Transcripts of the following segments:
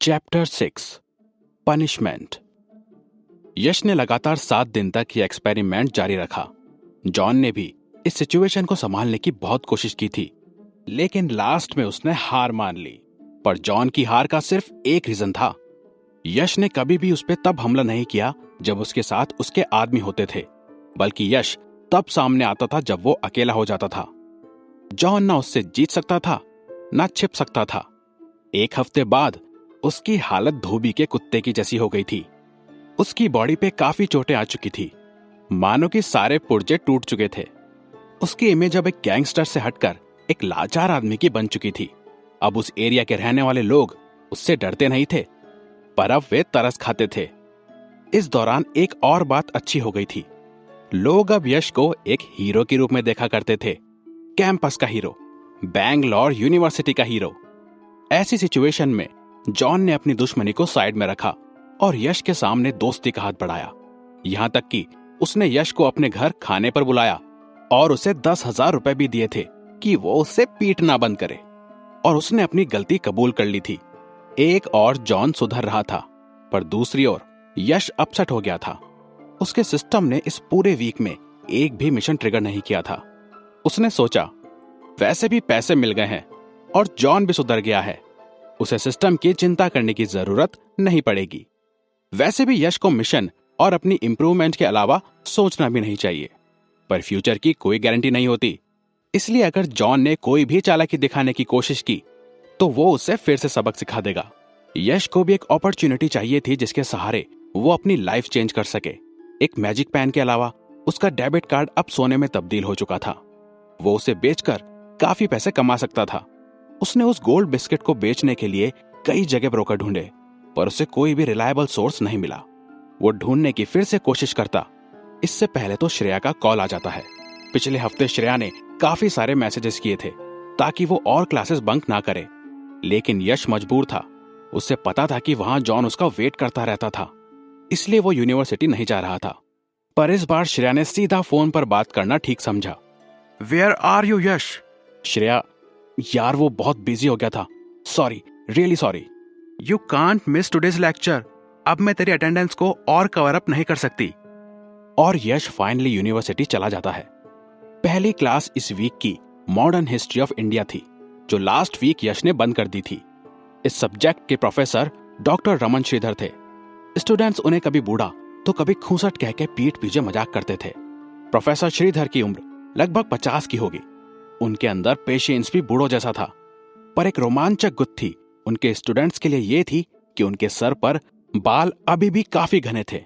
Chapter 6 punishment. यश ने लगातार 7 दिन तक ये एक्सपेरिमेंट जारी रखा। जॉन ने भी इस सिचुएशन को संभालने की बहुत कोशिश की थी, लेकिन लास्ट में उसने हार मान ली। पर जॉन की हार का सिर्फ एक रीजन था। यश ने कभी भी उस पर तब हमला नहीं किया जब उसके साथ उसके आदमी होते थे, बल्कि यश तब सामने आता था जब वो अकेला हो जाता था। जॉन ना उससे जीत सकता था, ना छिप सकता था। एक हफ्ते बाद उसकी हालत धोबी के कुत्ते की जैसी हो गई थी। उसकी बॉडी पे काफी चोटें आ चुकी थी, मानो कि सारे पुर्जे टूट चुके थे। उसकी इमेज अब एक गैंगस्टर से हटकर एक लाचार आदमी की बन चुकी थी। अब उस एरिया के रहने वाले लोग उससे डरते नहीं थे, पर अब वे तरस खाते थे। इस दौरान एक और बात अच्छी हो गई थी। लोग अब यश को एक हीरो के रूप में देखा करते थे, कैंपस का हीरो, बैंगलोर यूनिवर्सिटी का हीरो। ऐसी सिचुएशन में जॉन ने अपनी दुश्मनी को साइड में रखा और यश के सामने दोस्ती का हाथ बढ़ाया। यहां तक कि उसने यश को अपने घर खाने पर बुलाया और उसे 10,000 रुपए भी दिए थे कि वो उससे पीटना बंद करे। और उसने अपनी गलती कबूल कर ली थी। एक और जॉन सुधर रहा था, पर दूसरी ओर यश अपसेट हो गया था। उसके सिस्टम ने इस पूरे वीक में एक भी मिशन ट्रिगर नहीं किया था। उसने सोचा, वैसे भी पैसे मिल गए हैं और जॉन भी सुधर गया है, उसे सिस्टम की चिंता करने की जरूरत नहीं पड़ेगी। वैसे भी यश को मिशन और अपनी इंप्रूवमेंट के अलावा सोचना भी नहीं चाहिए, पर फ्यूचर की कोई गारंटी नहीं होती। इसलिए अगर जॉन ने कोई भी चालाकी दिखाने की कोशिश की तो वो उसे फिर से सबक सिखा देगा। यश को भी एक अपॉर्चुनिटी चाहिए थी जिसके सहारे वो अपनी लाइफ चेंज कर सके। एक मैजिक पेन के अलावा उसका डेबिट कार्ड अब सोने में तब्दील हो चुका था। वो उसे बेचकर काफी पैसे कमा सकता था। उसने उस गोल्ड बिस्किट को बेचने के लिए कई जगह ब्रोकर ढूंढे, पर उसे कोई भी रिलायबल सोर्स नहीं मिला। वो ढूंढने की फिर से कोशिश करता। इससे पहले तो श्रेया का कॉल आ जाता है। पिछले हफ्ते श्रेया ने काफी सारे मैसेजेस किए थे ताकि वो और क्लासेस बंक ना करे, लेकिन यश मजबूर था। उसे पता था कि वहां जॉन उसका वेट करता रहता था, इसलिए वो यूनिवर्सिटी नहीं जा रहा था। पर इस बार श्रेया ने सीधा फोन पर बात करना ठीक समझा। वेयर आर यू यश? श्रेया, यार वो बहुत बिजी हो गया था, sorry, really sorry. You can't miss today's lecture. अब मैं तेरी अटेंडेंस को और कवर अप नहीं कर सकती। और यश फाइनली यूनिवर्सिटी चला जाता है। पहली क्लास इस वीक की मॉडर्न हिस्ट्री ऑफ इंडिया थी, जो लास्ट वीक यश ने बंद कर दी थी। इस सब्जेक्ट के प्रोफेसर डॉक्टर रमन श्रीधर थे। स्टूडेंट्स उन्हें कभी बूढ़ा तो कभी खूंसट कह के पीठ पीछे मजाक करते थे। प्रोफेसर श्रीधर की उम्र लगभग 50 की होगी। उनके अंदर पेशेंस भी बूढ़ों जैसा था, पर एक रोमांचक गुत्थी उनके स्टूडेंट्स के लिए यह थी कि उनके सर पर बाल अभी भी काफी घने थे।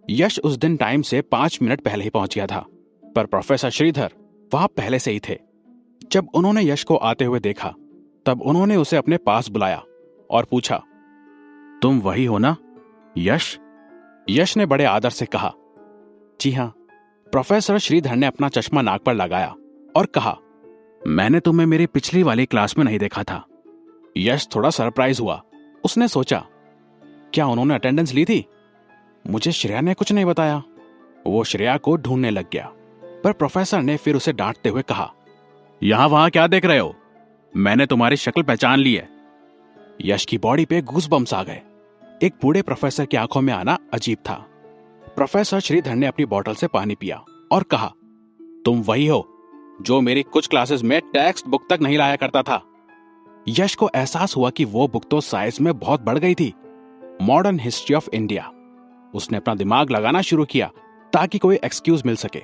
यश उस दिन टाइम से 5 मिनट पहले ही पहुंच गया था, पर प्रोफेसर श्रीधर वहां पहले से ही थे। जब उन्होंने यश को आते हुए देखा, तब उन्होंने उसे अपने पास बुलाया और पूछा, तुम वही हो ना यश? यश ने बड़े आदर से कहा, जी हां। प्रोफेसर श्रीधर ने अपना चश्मा नाक पर लगाया और कहा, मैंने तुम्हें मेरी पिछली वाली क्लास में नहीं देखा था। यश थोड़ा सरप्राइज हुआ। उसने सोचा, क्या उन्होंने अटेंडेंस ली थी? मुझे श्रेया ने कुछ नहीं बताया। वो श्रेया को ढूंढने लग गया, पर प्रोफेसर ने फिर उसे डांटते हुए कहा, यहां वहां क्या देख रहे हो? मैंने तुम्हारी शक्ल पहचान ली है। यश की बॉडी पे गूज़बम्प्स आ गए। एक बूढ़े प्रोफेसर की आंखों में आना अजीब था। प्रोफेसर श्रीधर ने अपनी बोतल से पानी पिया और कहा, तुम वही हो जो मेरी कुछ क्लासेस में टेक्स्ट बुक तक नहीं लाया करता था। यश को एहसास हुआ कि वो बुक तो साइज में बहुत बढ़ गई थी, मॉडर्न हिस्ट्री ऑफ इंडिया। उसने अपना दिमाग लगाना शुरू किया ताकि कोई एक्सक्यूज मिल सके।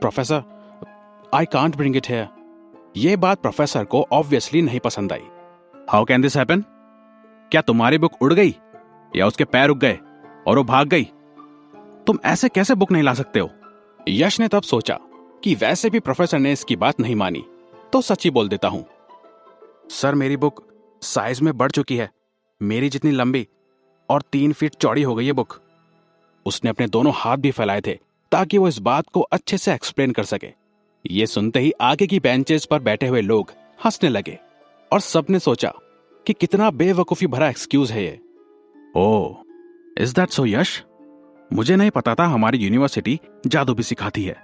Professor, I can't bring it here. यह बात प्रोफेसर को ऑब्वियसली नहीं पसंद आई। How can this happen? क्या तुम्हारी बुक उड़ गई या उसके पैर रुक गए और वो भाग गई? तुम ऐसे कैसे बुक नहीं ला सकते हो? यश ने तब सोचा कि वैसे भी प्रोफेसर ने इसकी बात नहीं मानी, तो सच ही बोल देता हूं। सर, मेरी बुक साइज में बढ़ चुकी है, मेरी जितनी लंबी, और 3 फीट चौड़ी हो गई है बुक। उसने अपने दोनों हाथ भी फैलाए थे ताकि वो इस बात को अच्छे से एक्सप्लेन कर सके। ये सुनते ही आगे की बेंचेस पर बैठे हुए लोग हंसने लगे और सबने सोचा कि कितना बेवकूफी भरा एक्सक्यूज है ये। ओह, इज दैट सो यश? मुझे नहीं पता था हमारी यूनिवर्सिटी जादू भी सिखाती है।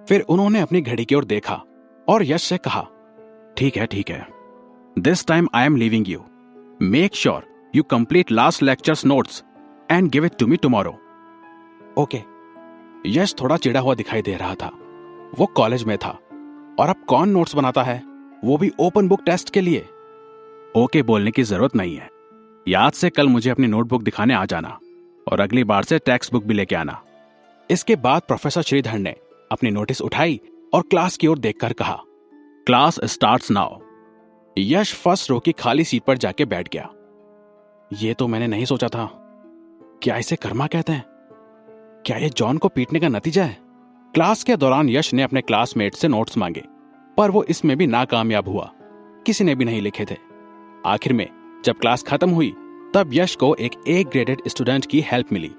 फिर उन्होंने अपनी घड़ी की ओर देखा और यश से कहा, ठीक है, this time I am leaving you. Make sure you complete last lectures notes and give it to me tomorrow. Okay. Yash थोड़ा चिढ़ा हुआ दिखाई दे रहा था। वो कॉलेज में था और अब कौन नोट्स बनाता है, वो भी ओपन बुक टेस्ट के लिए। ओके बोलने की जरूरत नहीं है। याद से कल मुझे अपनी नोटबुक दिखाने आ जाना और अगली बार से टेक्स्ट बुक भी लेके आना। इसके बाद प्रोफेसर श्रीधर ने अपनी नोटिस उठाई और क्लास की ओर देखकर कहा, क्लास स्टार्ट्स नाउ। यश फर्स्ट रो की खाली सीट पर जाके बैठ गया। ये तो मैंने नहीं सोचा था। क्या इसे कर्मा कहते हैं? क्या ये जॉन को पीटने का नतीजा है? क्लास के दौरान यश ने अपने क्लासमेट से नोट्स मांगे, पर वो इसमें भी नाकामयाब हुआ। किसी ने भी नहीं लिखे थे। आखिर में जब क्लास खत्म हुई तब यश को एक ए ग्रेडेड स्टूडेंट की हेल्प मिली।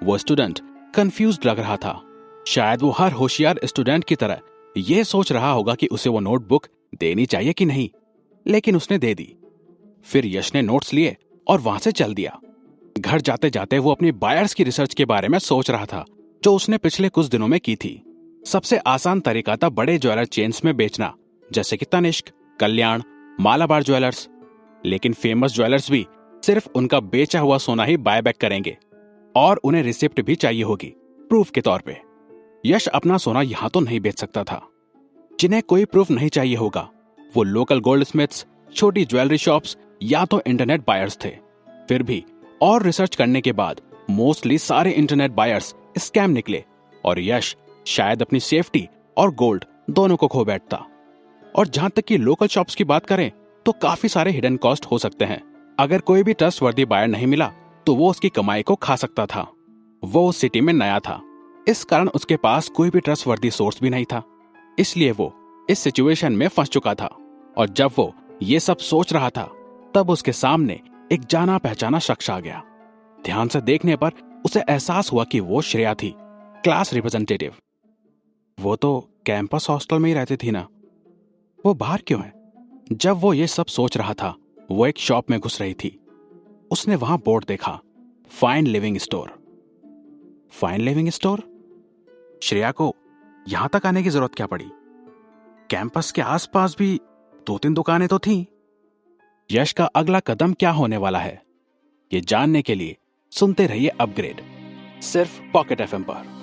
वो स्टूडेंट कंफ्यूज्ड लग रहा था। शायद वो हर होशियार स्टूडेंट की तरह ये सोच रहा होगा कि उसे वो नोटबुक देनी चाहिए कि नहीं, लेकिन उसने दे दी। फिर यश ने नोट्स लिए और वहां से चल दिया। घर जाते जाते वो अपनी बायर्स की रिसर्च के बारे में सोच रहा था, जो उसने पिछले कुछ दिनों में की थी। सबसे आसान तरीका था बड़े ज्वेलर चेन्स में बेचना, जैसे कि तनिष्क, कल्याण, मालाबार ज्वेलर्स। लेकिन फेमस ज्वेलर्स भी सिर्फ उनका बेचा हुआ सोना ही बाय बैक करेंगे और उन्हें रिसिप्ट भी चाहिए होगी प्रूफ के तौर पे। यश अपना सोना यहां तो नहीं बेच सकता था। जिन्हें कोई प्रूफ नहीं चाहिए होगा वो लोकल गोल्ड स्मिथ्स, छोटी ज्वेलरी शॉप्स या तो इंटरनेट बायर्स थे। फिर भी और रिसर्च करने के बाद मोस्टली सारे इंटरनेट बायर्स स्कैम निकले और यश शायद अपनी सेफ्टी और गोल्ड दोनों को खो बैठता। और जहां तक कि लोकल शॉप्स की बात करें तो काफी सारे हिडन कॉस्ट हो सकते हैं। अगर कोई भी ट्रस्टवर्दी बायर नहीं मिला तो वो उसकी कमाई को खा सकता था। वो उस सिटी में नया था, इस कारण उसके पास कोई भी ट्रस्टवर्दी सोर्स भी नहीं था। इसलिए वो इस सिचुएशन में फंस चुका था। और जब वो ये सब सोच रहा था तब उसके सामने एक जाना पहचाना शख्स आ गया। ध्यान से देखने पर उसे एहसास हुआ कि वो श्रेया थी, क्लास रिप्रेजेंटेटिव। वो तो कैंपस हॉस्टल में ही रहती थी ना, वो बाहर क्यों है? जब वो ये सब सोच रहा था वो एक शॉप में घुस रही थी। उसने वहां बोर्ड देखा, fine living store. Fine living store? Shreya को यहां तक आने की जरूरत क्या पड़ी? कैंपस के आसपास भी 2-3 दुकानें तो थीं। यश का अगला कदम क्या होने वाला है, ये जानने के लिए सुनते रहिए अपग्रेड, सिर्फ पॉकेट एफएम पर।